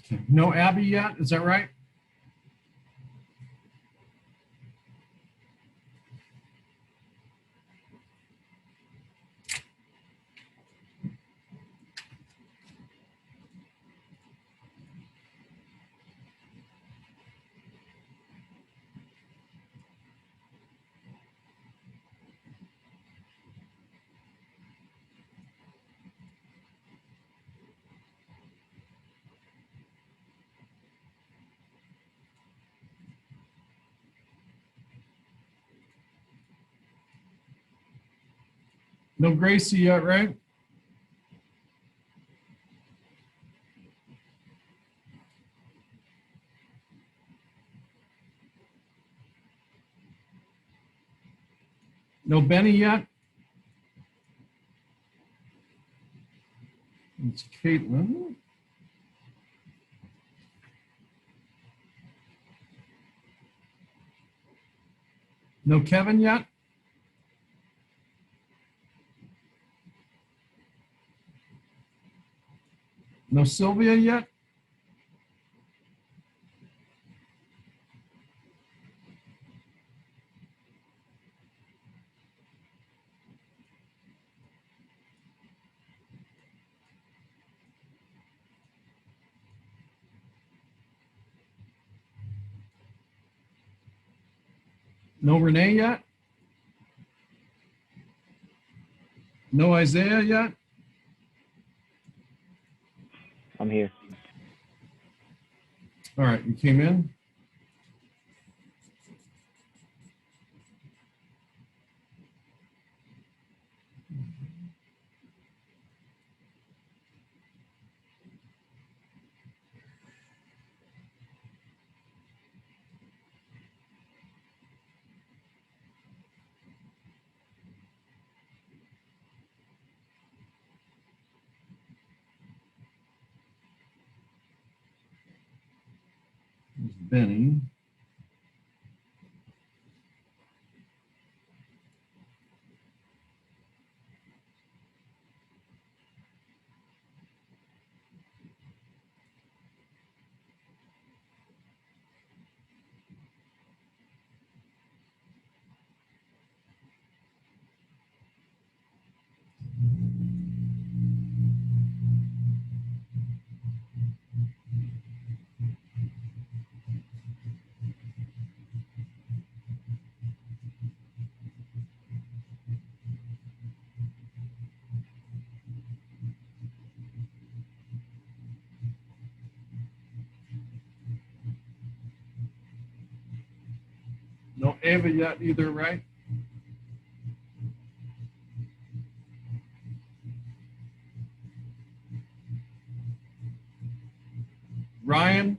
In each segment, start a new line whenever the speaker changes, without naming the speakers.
Okay. No Abby yet, is that right? No Gracie yet, right? No Benny yet? It's Caitlin. No Kevin yet? No Sylvia yet? No Renee yet? No Isaiah yet?
I'm here.
All right, you came in. There's Benny. No Ava yet either, right? Ryan?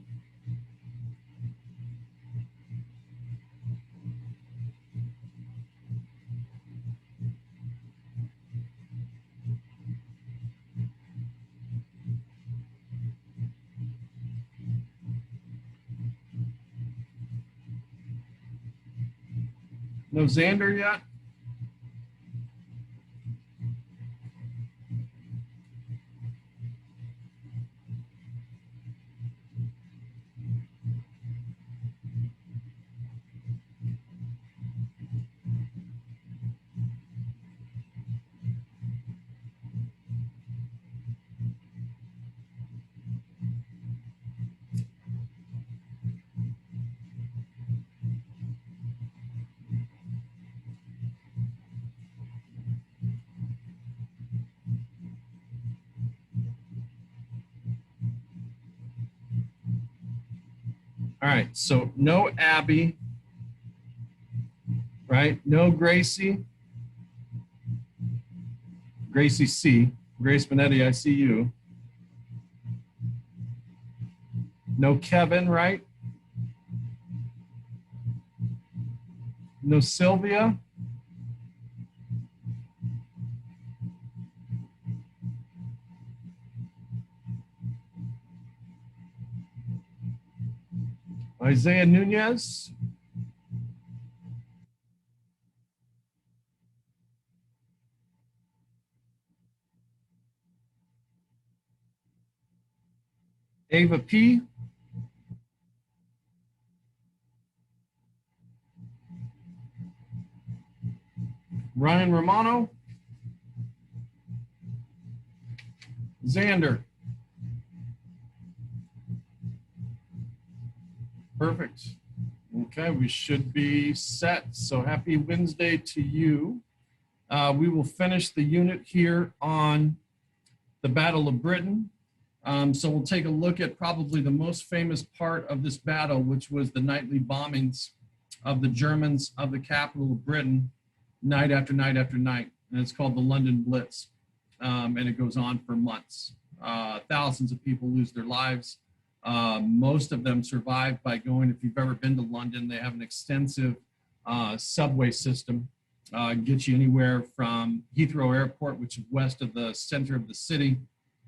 No Xander yet? All right, so no Abby, right? No Gracie. Gracie C. Grace Benetti, I see you. No Kevin, right? No Sylvia. Isaiah Nunez. Ava P. Ryan Romano. Xander. Perfect. Okay, we should be set. So happy Wednesday to you. We will finish the unit here on the Battle of Britain. So we'll take a look at probably the most famous part of this battle, which was the nightly bombings of the Germans of the capital of Britain, night after night after night. And it's called the London Blitz. And it goes on for months. Thousands of people lose their lives. Most of them survive by going, if you've ever been to London, they have an extensive subway system. Gets you anywhere from Heathrow Airport, which is west of the center of the city,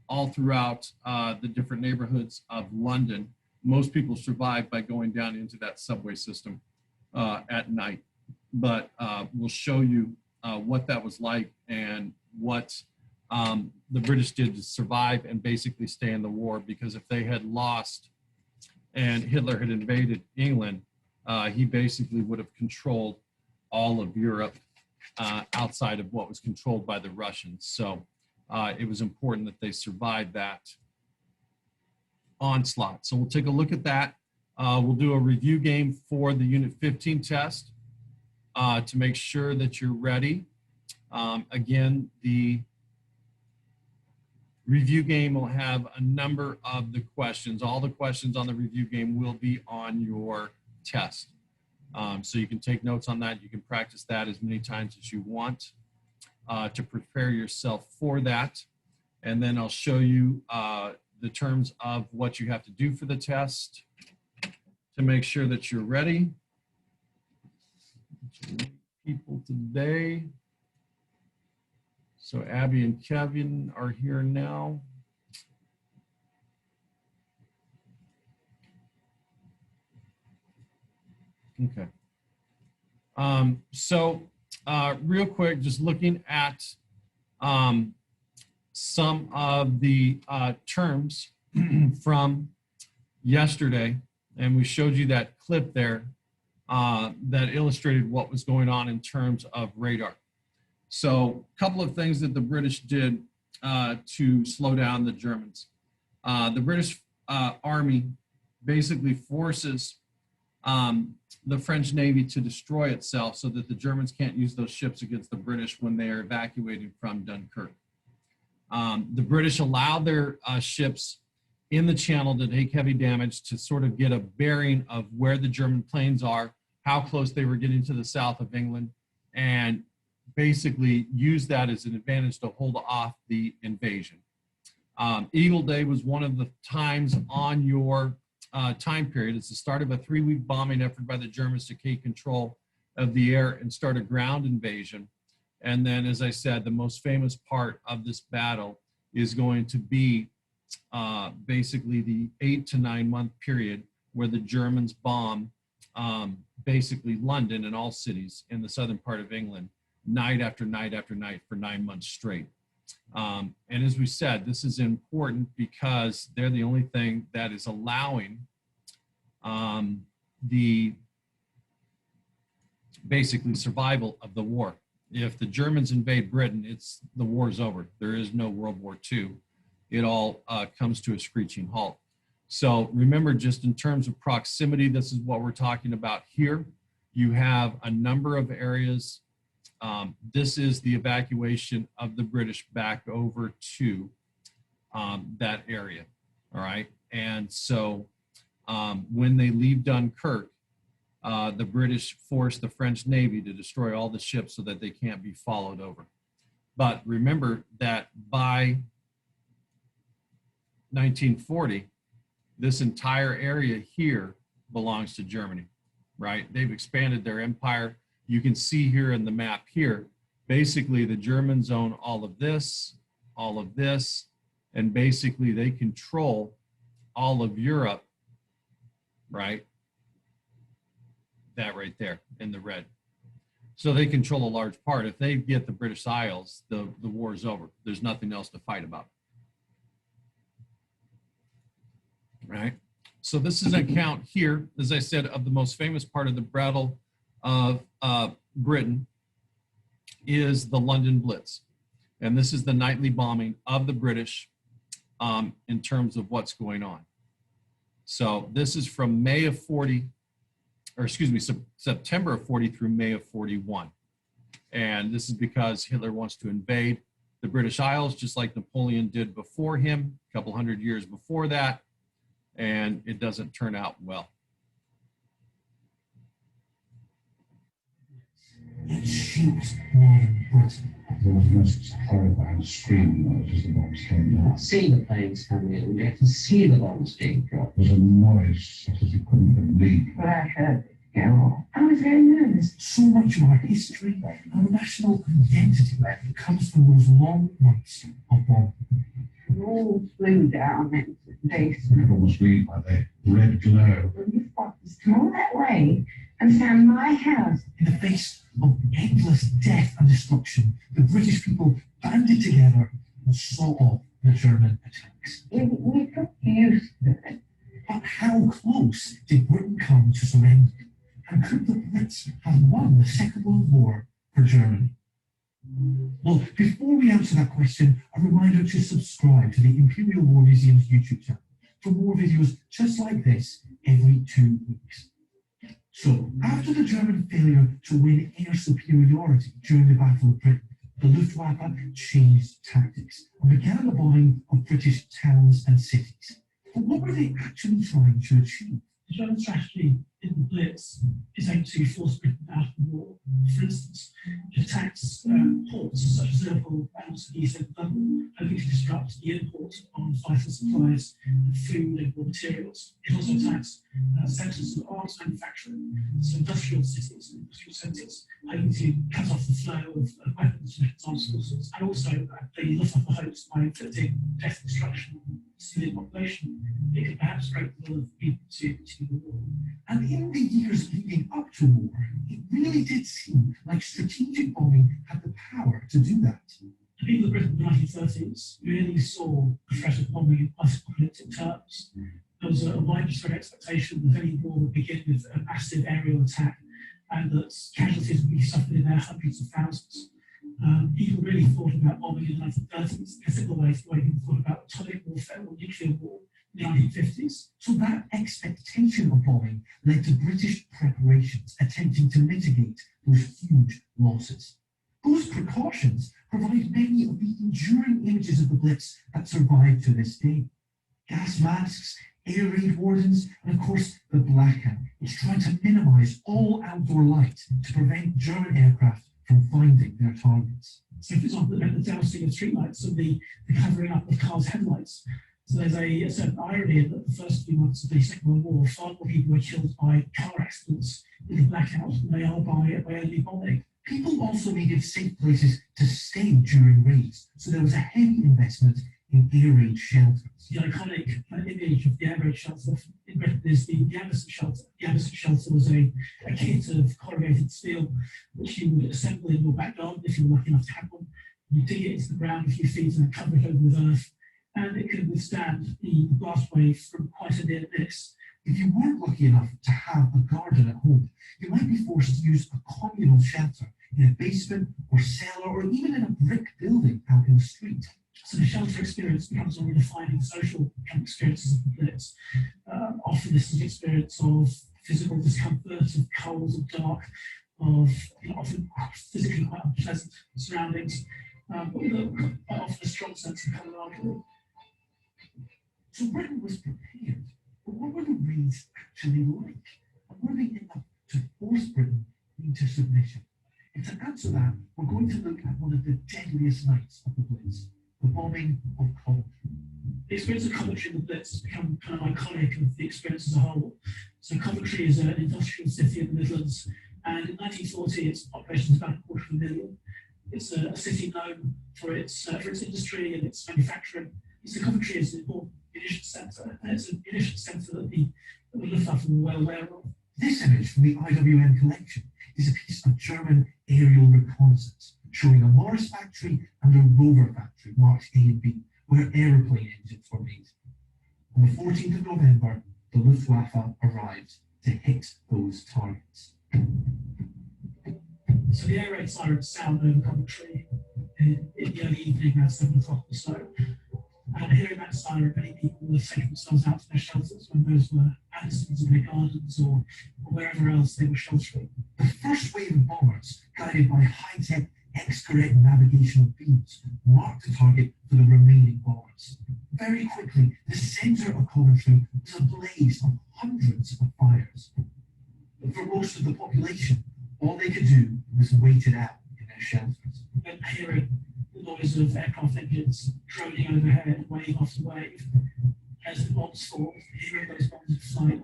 all throughout the different neighborhoods of London. Most people survive by going down into that subway system at night. But we'll show you what that was like and what the British did to survive and basically stay in the war, because if they had lost and Hitler had invaded England, he basically would have controlled all of Europe outside of what was controlled by the Russians. So it was important that they survived that onslaught. So we'll take a look at that. We'll do a review game for the Unit 15 test to make sure that you're ready. Again, the review game will have a number of the questions. All the questions on the review game will be on your test. So you can take notes on that. You can practice that as many times as you want to prepare yourself for that. And then I'll show you the terms of what you have to do for the test to make sure that you're ready. People today. So Abby and Kevin are here now. Okay. Real quick, just looking at some of the terms from yesterday, and we showed you that clip there that illustrated what was going on in terms of radar. So a couple of things that the British did to slow down the Germans. The British Army basically forces the French Navy to destroy itself so that the Germans can't use those ships against the British when they are evacuating from Dunkirk. The British allowed their ships in the channel to take heavy damage to sort of get a bearing of where the German planes are, how close they were getting to the south of England, and basically use that as an advantage to hold off the invasion. Eagle Day was one of the times on your time period. It's the start of a 3-week bombing effort by the Germans to take control of the air and start a ground invasion. And then, as I said, the most famous part of this battle is going to be basically the 8 to 9 month period where the Germans bomb basically London and all cities in the southern part of England, night after night after night for 9 months straight. And as we said, this is important because they're the only thing that is allowing the basically survival of the war. If the Germans invade Britain, the war's over. There is no World War II. It all comes to a screeching halt. So remember, just in terms of proximity, this is what we're talking about here. You have a number of areas. This is the evacuation of the British back over to that area, all right? And so when they leave Dunkirk, the British force the French Navy to destroy all the ships so that they can't be followed over. But remember that by 1940, this entire area here belongs to Germany, right? They've expanded their empire. You can see here in the map here, basically the Germans own all of this, and basically they control all of Europe, right? That right there in the red. So they control a large part. If they get the British Isles, the war is over. There's nothing else to fight about. right? So this is an account here, as I said, of the most famous part of the Battle of Britain is the London Blitz. And this is the nightly bombing of the British in terms of what's going on. So this is from May of 40, or excuse me, September of 40 through May of 41. And this is because Hitler wants to invade the British Isles, just like Napoleon did before him, a couple hundred years before that. And it doesn't turn out well.
It shoots Northern Britain. There was the most horrifying scream as the bombs came down.
See the planes coming in, you can see the bombs being dropped.
There was a noise such as you couldn't believe.
But I heard it go off. I was very nervous.
So much of our history and national identity comes from those long months of bombing.
We all flew down into the
You
basement.
could almost read by the red glow.
When you thought to come all that way and found my house.
In the face of endless death and destruction, the British people banded together and saw off the German attacks.
We got used to it.
But how close did Britain come to surrender? And could the Brits have won the Second World War for Germany? Well, before we answer that question, a reminder to subscribe to the Imperial War Museum's YouTube channel for more videos just like this every 2 weeks. So, after the German failure to win air superiority during the Battle of Britain, the Luftwaffe changed tactics and began the bombing of British towns and cities. But what were they actually trying to achieve?
The German strategy in the Blitz is aimed to force Britain out of the war. For instance, it attacks ports such as Liverpool and also the East End of London, hoping to disrupt the import of vital supplies, food and raw materials. It also attacks centres of arms manufacturing, so industrial cities and industrial centres, hoping to cut off the flow of weapons and armed forces. And also, the Luftwaffe hopes by inflicting death and destruction on the civilian population, it could perhaps break the will of people to continue the war.
And in the years leading up to war, it really did seem like strategic bombing had the power to do that.
The people of Britain in the 1930s really saw the threat of bombing in post-apocalyptic terms. There was a widespread expectation that any war would begin with a massive aerial attack and that casualties would be suffered in their hundreds of thousands. People really thought about bombing in the 1930s, as in the way people thought about atomic warfare or nuclear war in the 1950s.
So that expectation of bombing led to British preparations attempting to mitigate those huge losses. Those precautions provide many of the enduring images of the Blitz that survive to this day. Gas masks, air raid wardens, and of course the blackout, which tried to minimize all outdoor light to prevent German aircraft from finding their targets.
So, for example, the dousing of streetlights and the covering up of cars' headlights. So there's a certain irony in that the first few months of the Second World War, far more people were killed by car accidents in the blackout than they are by early bombing.
People also needed safe places to stay during raids, so there was a heavy investment in air raid shelters.
The iconic image of the air raid shelter in Britain is the Anderson shelter. The Anderson shelter was a kit of corrugated steel which you would assemble in your back garden if you were lucky enough to have one. You dig it into the ground a few feet and then cover it over with earth, and it could withstand the blast wave from quite a near miss.
If you weren't lucky enough to have a garden at home, you might be forced to use a communal shelter in a basement or cellar or even in a brick building out in the street.
So the shelter experience becomes one of the defining social experiences of the Blitz. Often this is an experience of physical discomfort, of cold, of dark, of often physically quite unpleasant surroundings, but with quite often a strong sense of camaraderie.
So Britain was prepared, but what were the raids actually like? And were they enough to force Britain into submission? And to answer that, we're going to look at one of the deadliest nights of the Blitz, the bombing of Coventry.
The experience of Coventry in the Blitz has become kind of iconic of the experience as a whole. So Coventry is an industrial city in the Midlands, and in 1940 its population was about 250,000. It's a city known for its industry and its manufacturing. So Coventry is an important munitions centre, and it's a munitions centre that the Luftwaffe were well aware of.
This image from the IWM collection is a piece of German aerial reconnaissance showing a Morris factory and a Rover factory marked A and B, where aeroplane engines were made. On the 14th of November, the Luftwaffe arrived to hit those targets.
So the air raid sirens sound over Coventry in the early evening at 7 o'clock or so. And hearing that siren, many people were taking themselves out to their shelters when those were Addisons in their gardens or wherever else they were sheltering.
The first wave of bombers, guided by high-tech X-correct navigational beams, marked the target for the remaining bombers. Very quickly, the centre of Coventry was ablaze of hundreds of fires. But for most of the population, all they could do was wait it out in their shelters.
And hearing the noise of aircraft engines droning overhead, wave after wave, as the bombs fall, hearing those bombs in flight,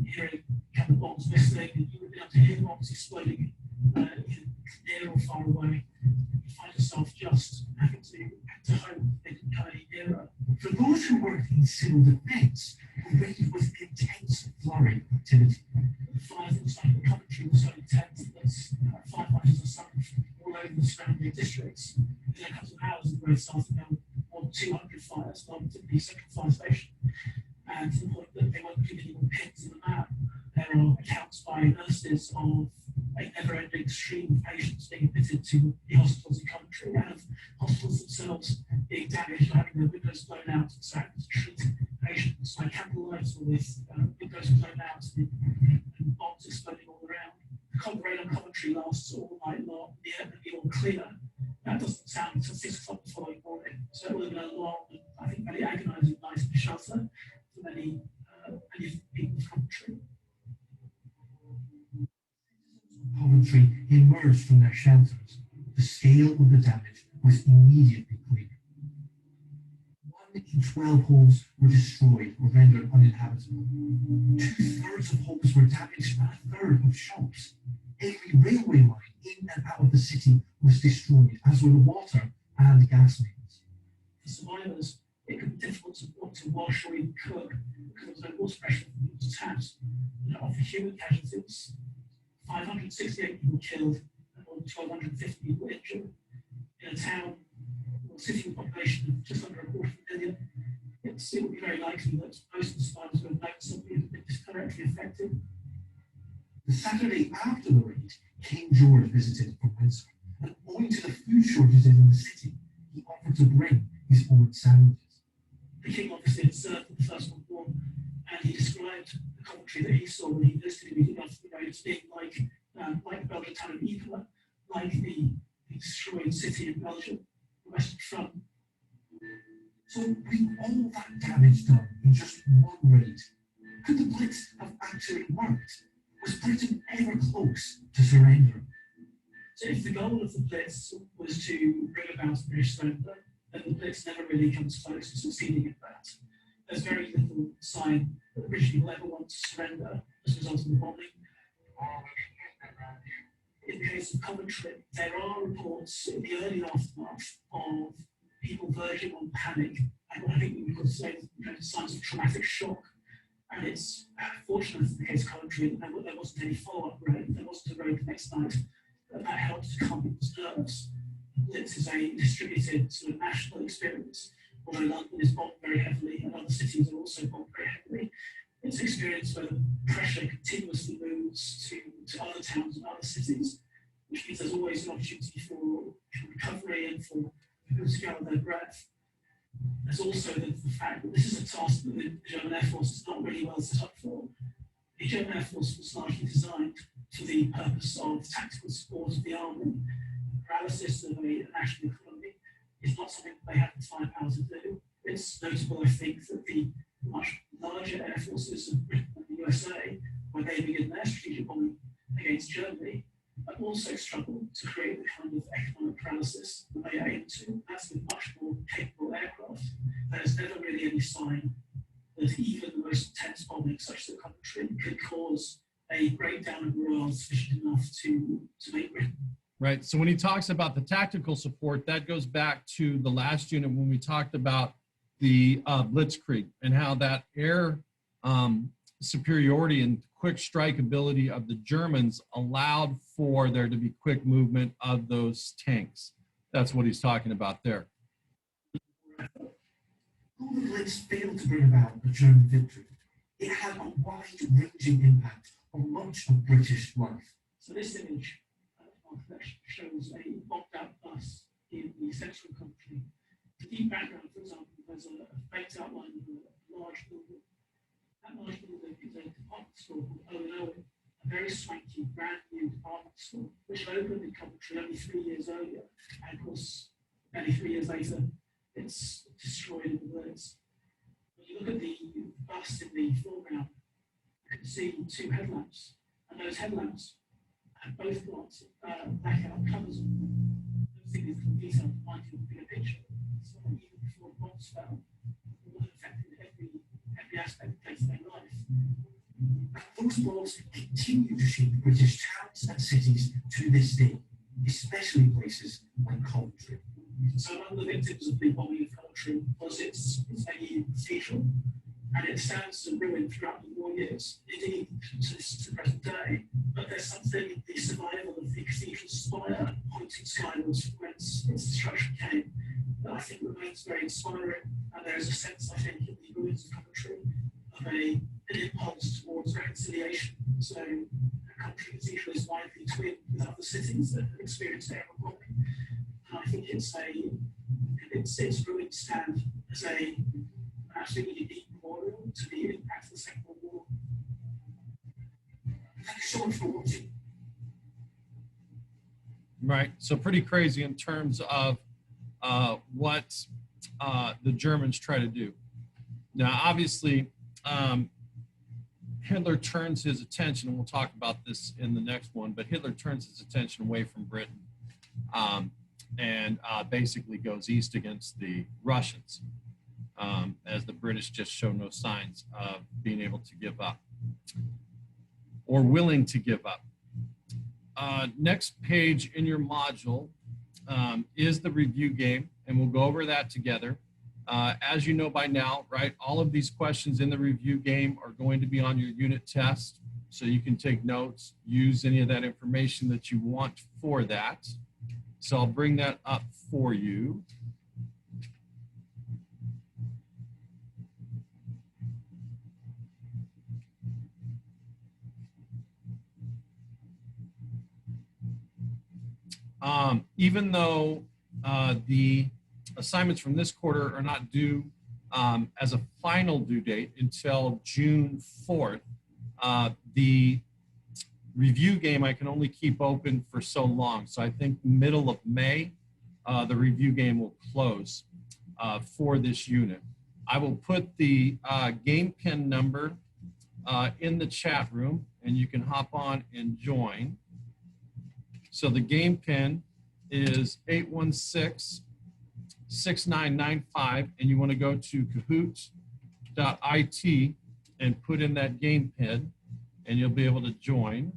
hearing kind of bombs whistling, and you would be able to hear bombs exploding near or far away. You find yourself just having to hope they didn't come any nearer.
For those who worked in civil defence, the raid was an intense flurry of activity.
The fires inside the country were so intense that firefighters are summoned from all over the surrounding districts. Within a couple of hours of the raid started, there were more than 200 fires along the central fire station. And to the point that they weren't giving any more pins in the map. There are accounts by nurses of a never-ending stream of patients being admitted to the hospitals in Coventry and of hospitals themselves being damaged, having their windows blown out, and so having to treat patients by candlelight or with windows blown out and bombs exploding all around. The raid on Coventry lasts all night long, the air can be all clear. That doesn't sound until 6 o'clock the following morning. So it would have been a long and I think very agonising night in the shelter for many people of Coventry.
Coventry emerged from their shelters. The scale of the damage was immediately clear. 1 in 12 homes were destroyed or rendered uninhabitable. 2/3 of homes were damaged and 1/3 of shops. Every railway line in and out of the city was destroyed, as were the water and gas mains.
For survivors, it could be difficult to want to wash or even cook because there was no water pressure from the taps. Of the human casualties, 568 people killed and more than 1,250 people injured. In a town or city with a population of just under 250,000, it would be very likely that most of the survivors would have known somebody who had been directly affected.
The Saturday after the raid, King George visited from Windsor, and owing to the food shortages in the city, he offered to bring his own sandwiches.
The king obviously had served in the First World War, and he described the Coventry that he saw when he visited immediately after the raid as being like the Belgian town of Ypres, like the destroyed city in Belgium, the Western Front.
So with all that damage done in just one raid, could the Blitz have actually worked? Was Britain ever close to surrender?
So if the goal of the Blitz was to bring about a British surrender, then the Blitz never really comes close to succeeding at that. There's very little sign that the British will ever want to surrender as a result of the bombing. In the case of Coventry, there are reports in the early aftermath of people verging on panic and what I think we could say signs of traumatic shock. And it's fortunate in the case of Coventry that there wasn't any follow-up raid, there wasn't a raid the next night, that helped to calm people's nerves. This is a distributed sort of national experience. Although London is bombed very heavily and other cities are also bombed very heavily, it's an experience where the pressure continuously moves to other towns and other cities, which means there's always an opportunity for recovery and for people to gather their breath. There's also the fact that this is a task that the German Air Force is not really well set up for. The German Air Force was largely designed for the purpose of tactical support of the army. Paralysis of a national economy is not something that they have the firepower to do. It's notable, I think, that the much larger air forces of Britain and the USA, when they begin their strategic bombing against Germany, have also struggled to create the kind of economic paralysis that they aim to. That's with much more capable aircraft. There's never really any sign that even the most intense bombing, such as the Coventry, could cause a breakdown of morale sufficient enough to make Britain.
Right. So when he talks about the tactical support, that goes back to the last unit when we talked about the Blitzkrieg and how that air superiority and quick strike ability of the Germans allowed for there to be quick movement of those tanks. That's what he's talking about there.
Although the Blitz failed to bring about a German victory, it had a wide-ranging impact on much of British life.
So this image shows a bombed-out bus in the central country. The deep background, for example, there's a faked outline of a large building. That large building is a department store called Owen, a very swanky, brand new department store, which opened in Coventry only 3 years earlier. And of course, only 3 years later, it's destroyed in the Blitz. When you look at the bus in the foreground, you can see two headlamps, and those headlamps have both got blackout covers on them. Those things little detail remind you of the bigger picture. So even before the bombs fell, it would have affected every aspect of day-to-day life.
And those bombs continue to shape British towns and cities to this day, especially places like Coventry.
So among the victims of the bombing of Coventry was its venue cathedral, and it stands as a ruin throughout the war years, indeed to the present day. But there's something in the survival of the cathedral spire pointing skywards from whence its destruction came that I think remains very inspiring. And there is a sense, I think, in the ruins of Coventry of an impulse towards reconciliation. So a Coventry cathedral is widely twinned with other cities that have experienced aerial bombing. And I think its ruins stand as a absolutely unique memorial to the impact of the Second World War.
Thank you so much for watching.
Right. So pretty crazy in terms of what the Germans try to do. Now, obviously, Hitler turns his attention, and we'll talk about this in the next one, but Hitler turns his attention away from Britain and basically goes east against the Russians, as the British just show no signs of being able to give up or willing to give up. Next page in your module is the review game, and we'll go over that together. As you know by now, right, all of these questions in the review game are going to be on your unit test, so you can take notes, use any of that information that you want for that. So I'll bring that up for you. Even though the assignments from this quarter are not due as a final due date until June 4th, the review game I can only keep open for so long. So I think middle of May, the review game will close for this unit. I will put the game pin number in the chat room, and you can hop on and join. So the game pin is 816-6995, and you want to go to kahoot.it and put in that game pin, and you'll be able to join.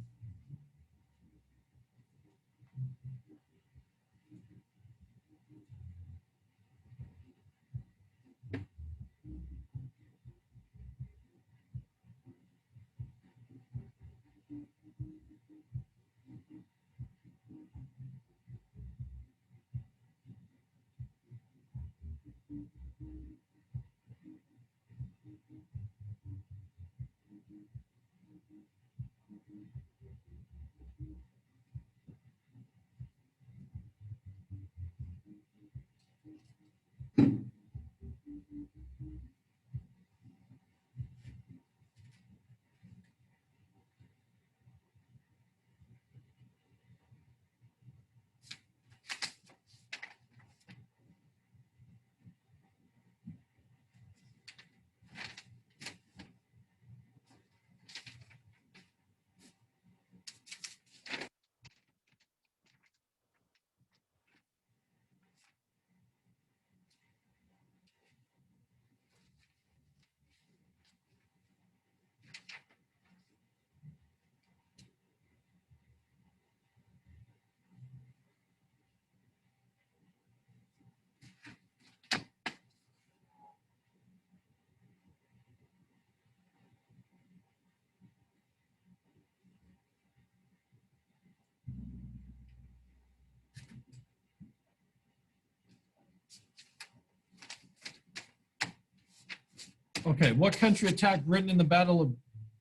Okay, what country attacked Britain in the Battle of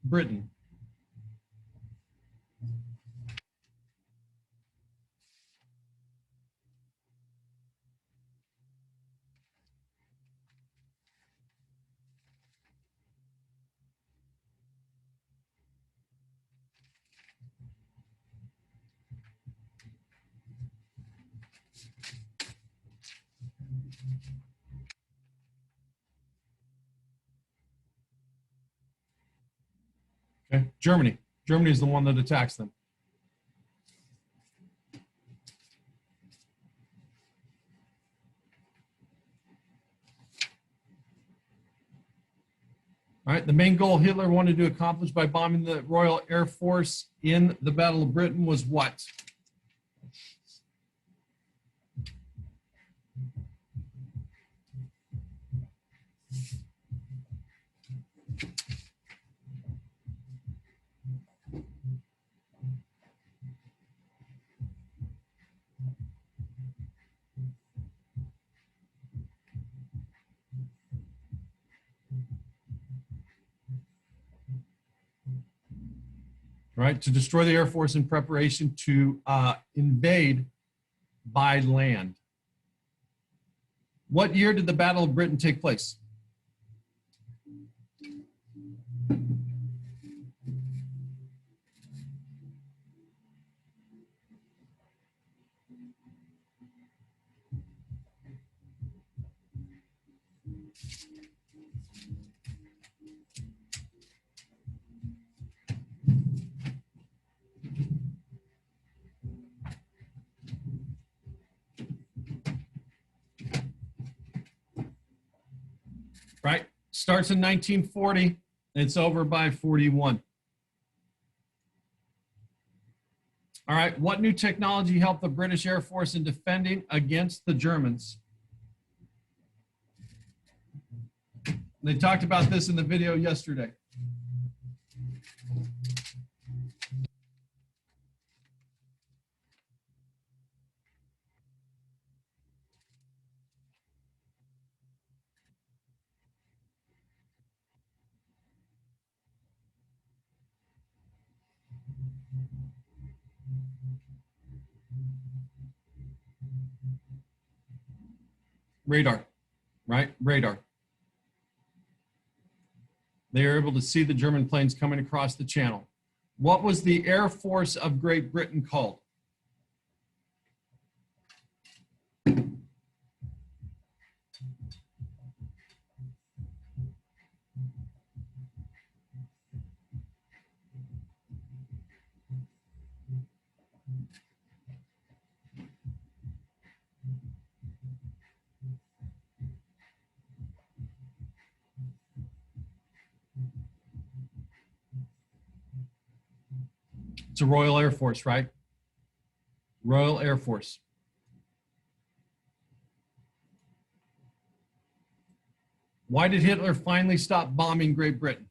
Britain? Okay, Germany. Germany is the one that attacks them. All right, the main goal Hitler wanted to accomplish by bombing the Royal Air Force in the Battle of Britain was what? Right, to destroy the Air Force in preparation to invade by land. What year did the Battle of Britain take place? Right, starts in 1940, it's over by 41. All right, what new technology helped the British Air Force in defending against the Germans? They talked about this in the video yesterday. Radar, right? Radar. They were able to see the German planes coming across the channel. What was the Air Force of Great Britain called? It's a Royal Air Force, right? Royal Air Force. Why did Hitler finally stop bombing Great Britain?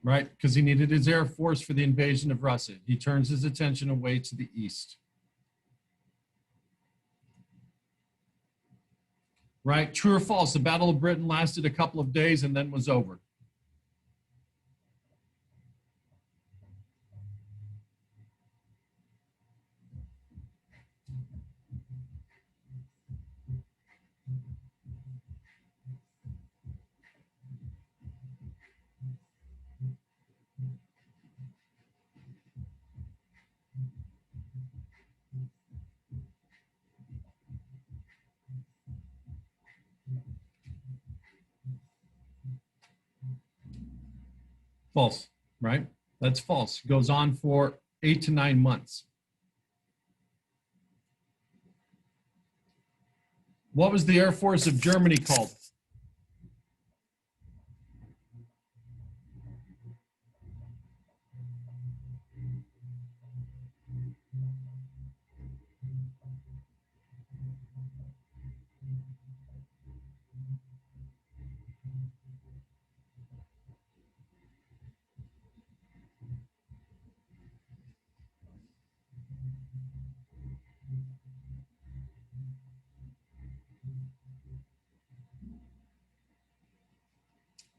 Right, because he needed his Air Force for the invasion of Russia. He turns his attention away to the east. Right, true or false? The Battle of Britain lasted a couple of days and then was over. False, right? That's false. Goes on for 8 to 9 months. What was the Air Force of Germany called?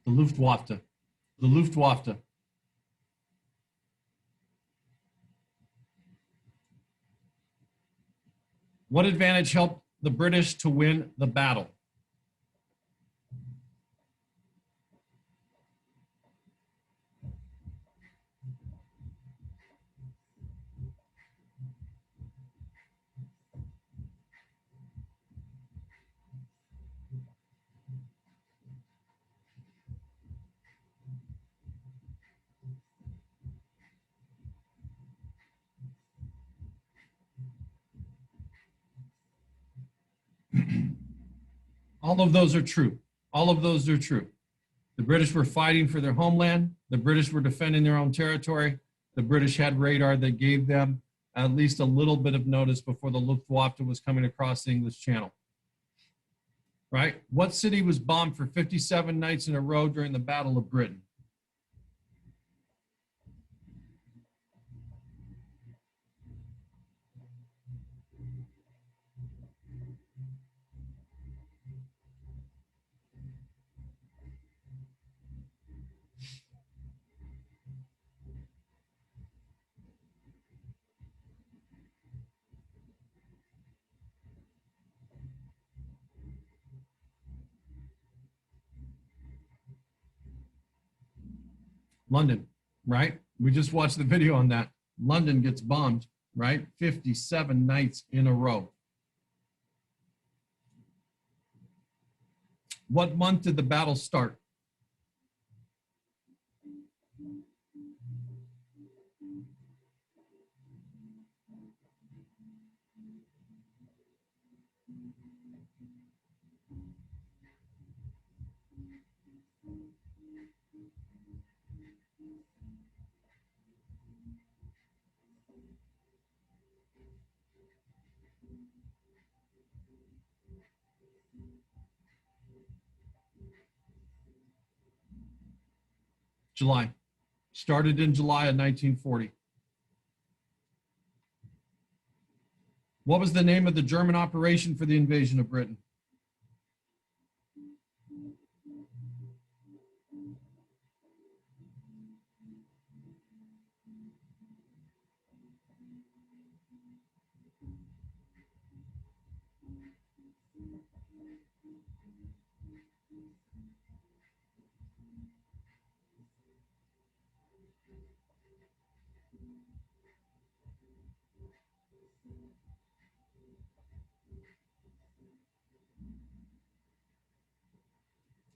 The Luftwaffe. The Luftwaffe. What advantage helped the British to win the battle? All of those are true. All of those are true. The British were fighting for their homeland. The British were defending their own territory. The British had radar that gave them at least a little bit of notice before the Luftwaffe was coming across the English Channel. Right? What city was bombed for 57 nights in a row during the Battle of Britain? London, right? We just watched the video on that. London gets bombed, right? 57 nights in a row. What month did the battle start? July. Started in July of 1940. What was the name of the German operation for the invasion of Britain?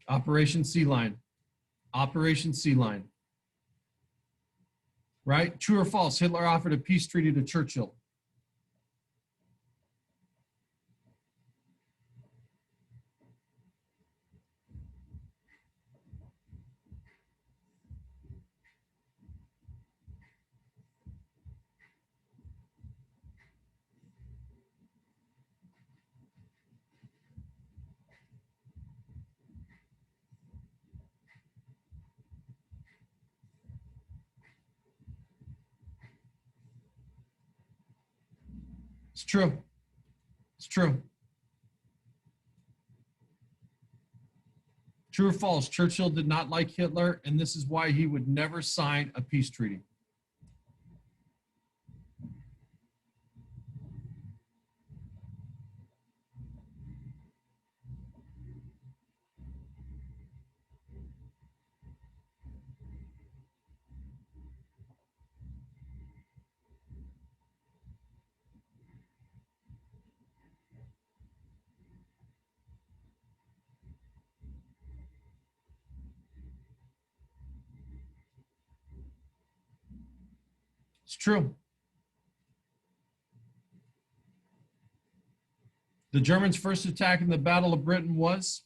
Operation Sea Lion. Operation Sea Lion. Right? True or false? Hitler offered a peace treaty to Churchill. It's true. It's true. True or false? Churchill did not like Hitler, and this is why he would never sign a peace treaty. It's true. The Germans' first attack in the Battle of Britain was?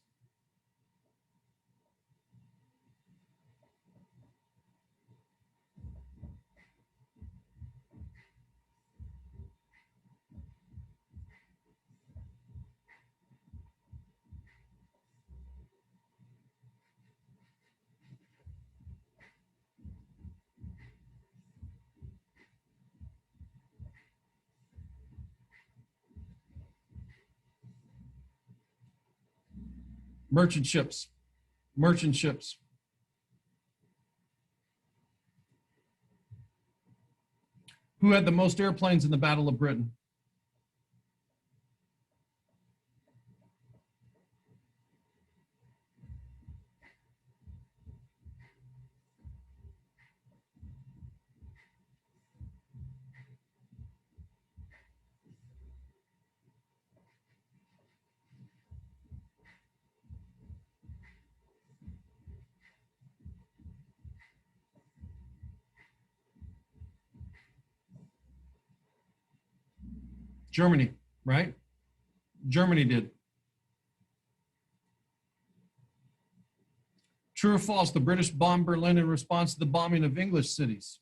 Merchant ships. Merchant ships. Who had the most airplanes in the Battle of Britain? Germany, right? Germany did. True or false, the British bombed Berlin in response to the bombing of English cities?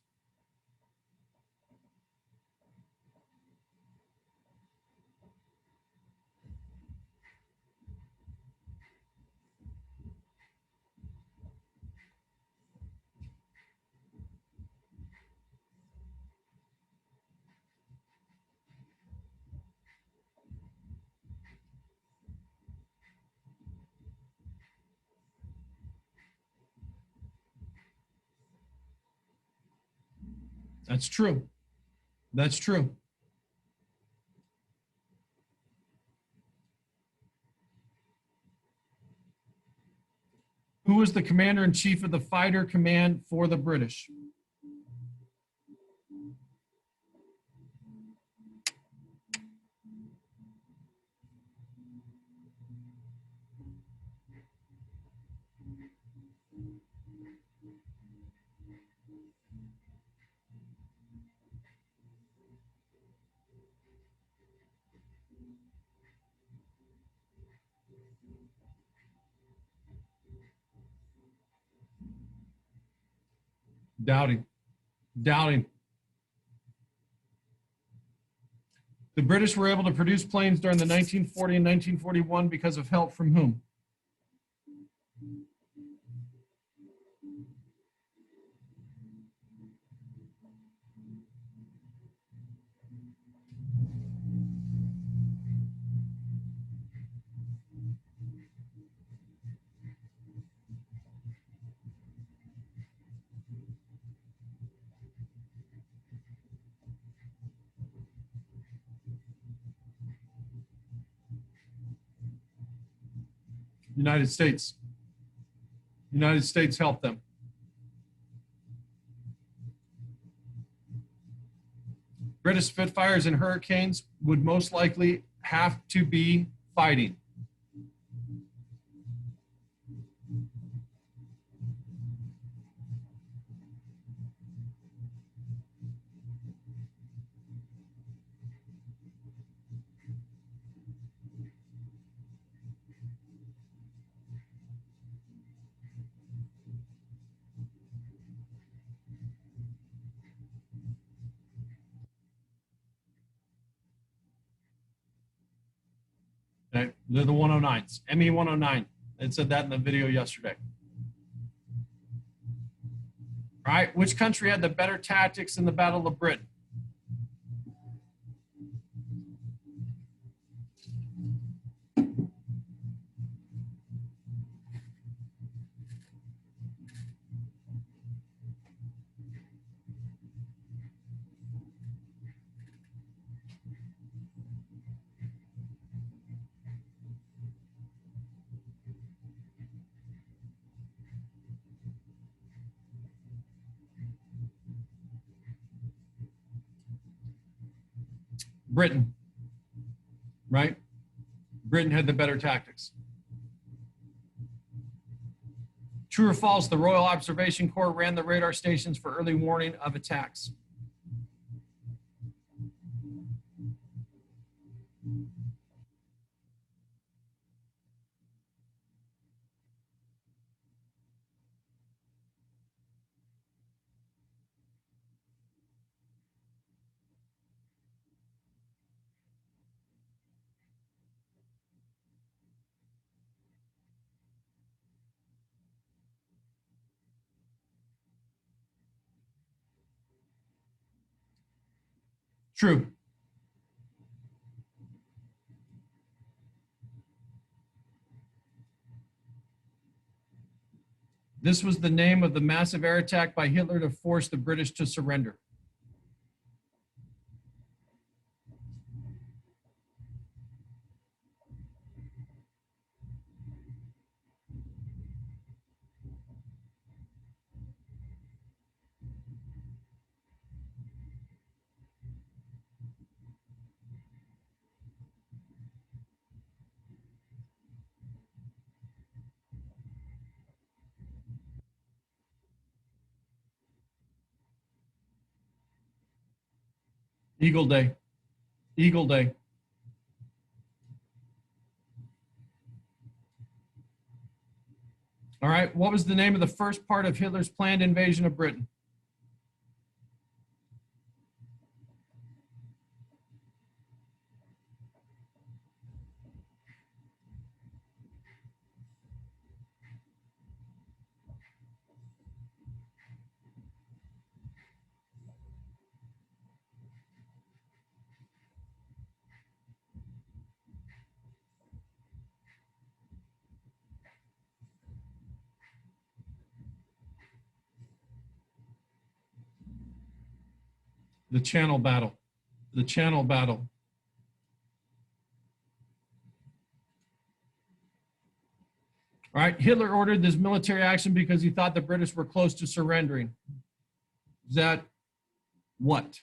That's true. That's true. Who was the commander-in-chief of the fighter command for the British? Doubting. Doubting. The British were able to produce planes during the 1940 and 1941 because of help from whom? United States. United States helped them. British Spitfires and Hurricanes would most likely have to be fighting. Okay, they're the 109s, ME 109. It said that in the video yesterday. All right, which country had the better tactics in the Battle of Britain? Britain, right? Britain had the better tactics. True or false, the Royal Observation Corps ran the radar stations for early warning of attacks? True. This was the name of the massive air attack by Hitler to force the British to surrender. Eagle Day. Eagle Day. All right, what was the name of the first part of Hitler's planned invasion of Britain? The Channel Battle. The Channel Battle. All right, Hitler ordered this military action because he thought the British were close to surrendering. Is that what?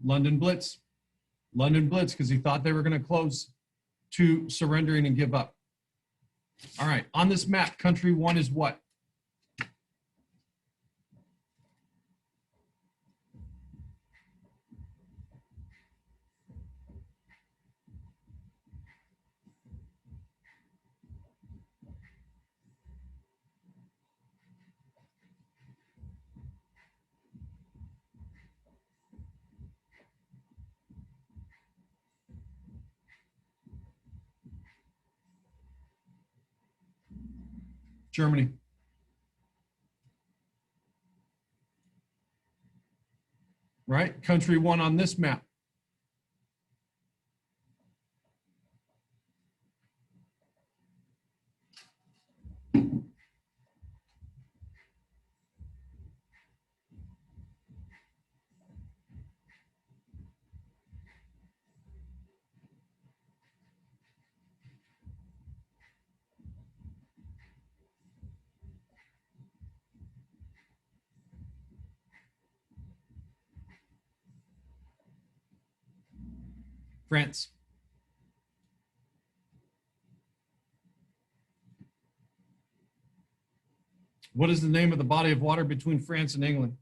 London Blitz. London Blitz, because he thought they were going to close to surrendering and give up. All right, on this map, country one is what? Germany. Right, country one on this map. France. What is the name of the body of water between France and England?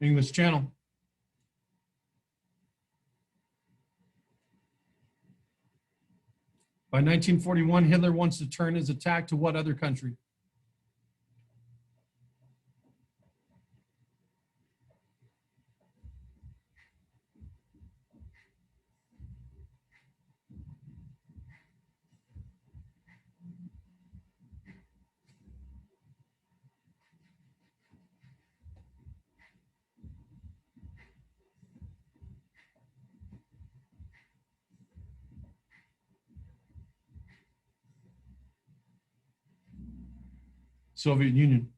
English Channel. By 1941, Hitler wants to turn his attack to what other country? Soviet Union.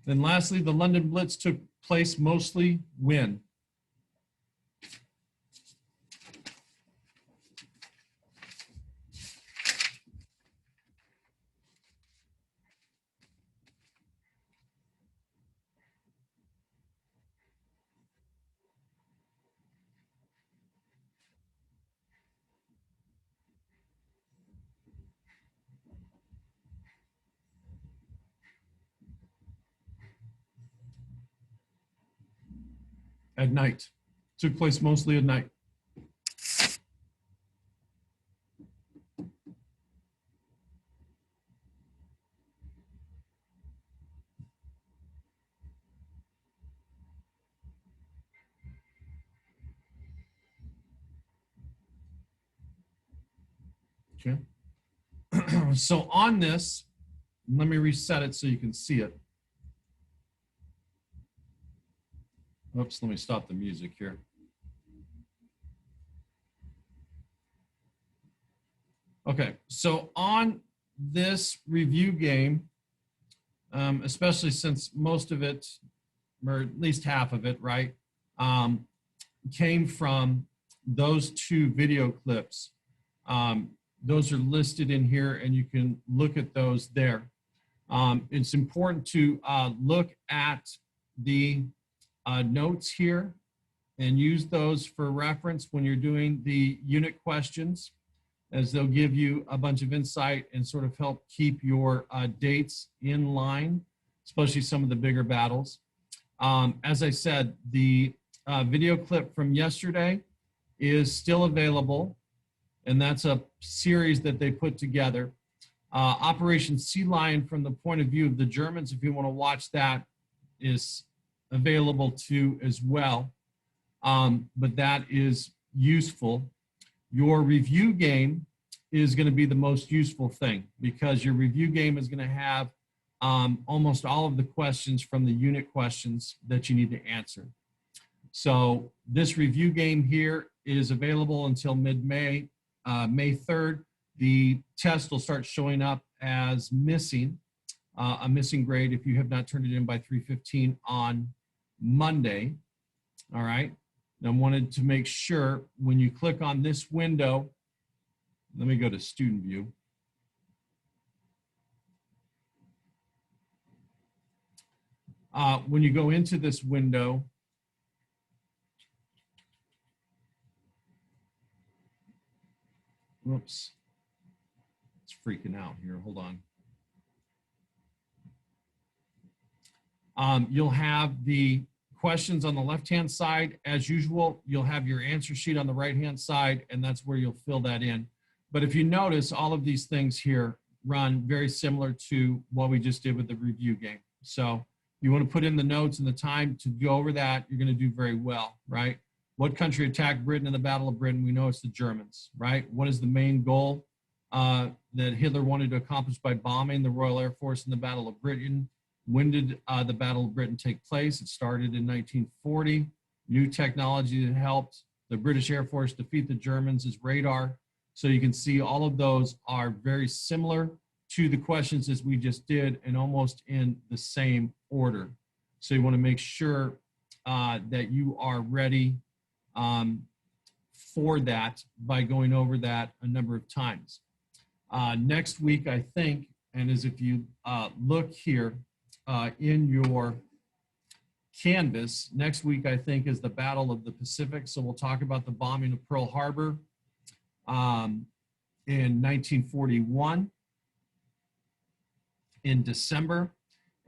Then lastly, the London Blitz took place mostly when? At night. Took place mostly at night. Okay. So on this, let me reset it so you can see it. Oops, let me stop the music here. Okay, so on this review game, especially since most of it, or at least half of it, right, came from those two video clips. Those are listed in here and you can look at those there. It's important to look at the notes here and use those for reference when you're doing the unit questions, as they'll give you a bunch of insight and sort of help keep your dates in line, especially some of the bigger battles. As I said, the video clip from yesterday is still available, and that's a series that they put together. Operation Sea Lion, from the point of view of the Germans, if you want to watch that, is available too as well. But that is useful. Your review game is going to be the most useful thing, because your review game is going to have almost all of the questions from the unit questions that you need to answer. So this review game here is available until mid-May, May 3rd. The test will start showing up as missing, a missing grade if you have not turned it in by 3:15 on Monday. All right. I wanted to make sure when you click on this window, let me go to student view. When you go into this window, whoops, it's freaking out here, hold on. You'll have the questions on the left-hand side. As usual, you'll have your answer sheet on the right-hand side, and that's where you'll fill that in. But if you notice, all of these things here run very similar to what we just did with the review game. So you want to put in the notes and the time to go over that, you're going to do very well, right? What country attacked Britain in the Battle of Britain? We know it's the Germans, right? What is the main goal that Hitler wanted to accomplish by bombing the Royal Air Force in the Battle of Britain? When did the Battle of Britain take place? It started in 1940. New technology that helped the British Air Force defeat the Germans is radar. So you can see all of those are very similar to the questions as we just did, and almost in the same order. So you want to make sure that you are ready for that by going over that a number of times. Next week, I think, and as if you look here, in your canvas, next week, I think, is the Battle of the Pacific. So we'll talk about the bombing of Pearl Harbor in 1941 in December.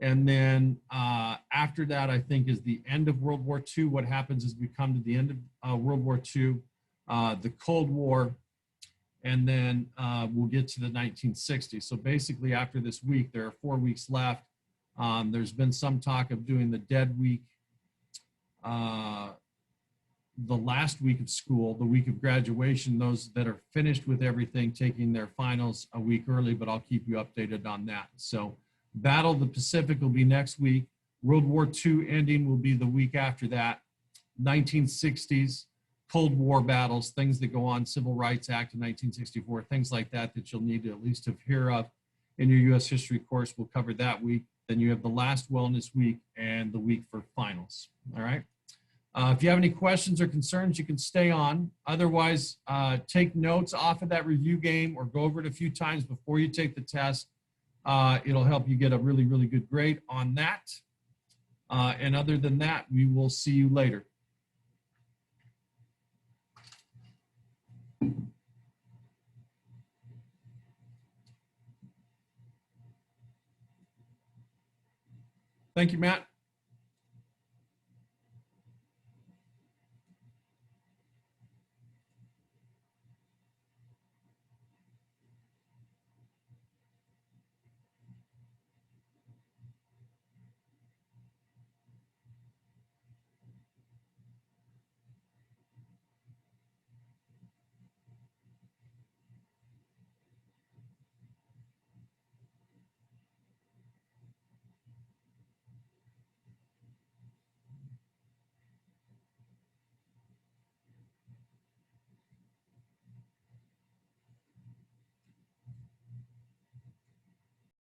And then after that, I think, is the end of World War II. What happens is we come to the end of World War II, the Cold War, and then we'll get to the 1960s. So basically, after this week, there are 4 weeks left. There's been some talk of doing the dead week, the last week of school, the week of graduation, those that are finished with everything, taking their finals a week early, but I'll keep you updated on that. So Battle of the Pacific will be next week. World War II ending will be the week after that. 1960s, Cold War battles, things that go on, Civil Rights Act of 1964, things like that that you'll need to at least have heard of in your U.S. history course. We'll cover that week. Then you have the last wellness week and the week for finals. All right. If you have any questions or concerns, you can stay on. Otherwise, take notes off of that review game or go over it a few times before you take the test. It'll help you get a really, really good grade on that. And other than that, we will see you later. Thank you, Matt.